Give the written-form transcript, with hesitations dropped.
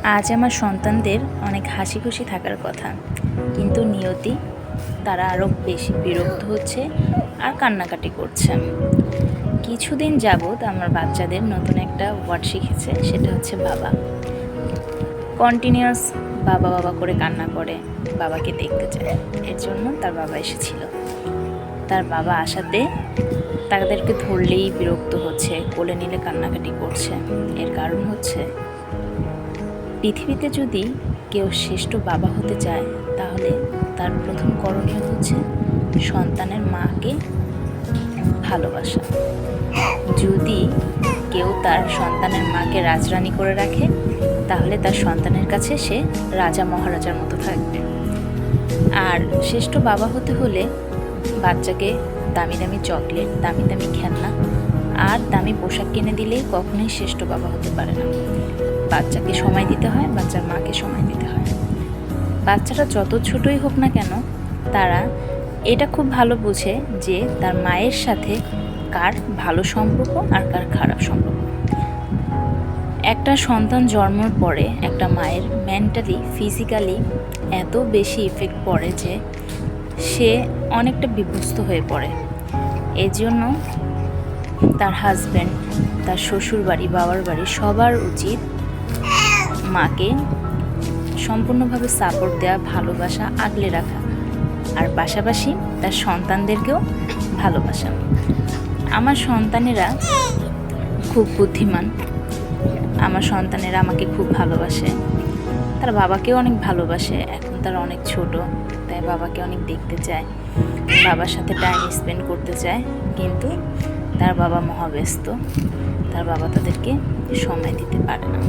আজ আমার সন্তানদের অনেক হাসি খুশি থাকার কথা, কিন্তু নিয়তি তারা আরও বেশি বিরক্ত হচ্ছে আর কান্নাকাটি করছে। কিছুদিন যাবৎ আমার বাচ্চাদের নতুন একটা ওয়ার্ড শিখেছে, সেটা হচ্ছে বাবা। কন্টিনিউয়াস বাবা বাবা করে কান্না করে, বাবাকে দেখতে চায়। এর জন্য তার বাবা এসেছিল। তার বাবা আসাতে তাদেরকে ধরলেই বিরক্ত হচ্ছে, কোলে নিলে কান্নাকাটি করছে। এর কারণ হচ্ছে, পৃথিবীতে যদি কেউ শ্রেষ্ঠ বাবা হতে চায়, তাহলে তার প্রথম করণীয় হচ্ছে সন্তানের মাকে ভালোবাসা। যদি কেউ তার সন্তানের মাকে রাজরানী করে রাখে, তাহলে তার সন্তানের কাছে সে রাজা মহারাজার মতো থাকবে। আর শ্রেষ্ঠ বাবা হতে হলে বাচ্চাকে দামি দামি চকলেট, দামি দামি খেলনা আর দামি পোশাক কিনে দিলেই কখনোই শ্রেষ্ঠ বাবা হতে পারে না। বাচ্চাকে সময় দিতে হয়, বাচ্চার মাকে সময় দিতে হয়। বাচ্চারা যত ছোটই হোক না কেন, তারা এটা খুব ভালো বোঝে যে তার মায়ের সাথে কার ভালো সম্পর্ক আর কার খারাপ সম্পর্ক। একটা সন্তান জন্মের পরে একটা মায়ের মেন্টালি, ফিজিক্যালি এত বেশি ইফেক্ট পড়ে যে সে অনেকটা বিভ্রস্ত হয়ে পড়ে। এই জন্য তার হাজব্যান্ড, তার শ্বশুর বাড়ি, বাবার বাড়ি সবার উচিত মাকে সম্পূর্ণভাবে সাপোর্ট দেওয়া, ভালোবাসা, আগলে রাখা, আর পাশাপাশি তার সন্তানদেরকেও ভালোবাসা। আমার সন্তানেরা খুব বুদ্ধিমান, আমার সন্তানেরা আমাকে খুব ভালোবাসে, তার বাবাকেও অনেক ভালোবাসে। এখন তারা অনেক ছোট, তাই বাবাকে অনেক দেখতে চায়, বাবার সাথে টাইম স্পেন্ড করতে চায়, কিন্তু তার বাবা মহাব্যস্ত, তার বাবা তাদেরকে সময় দিতে পারে না।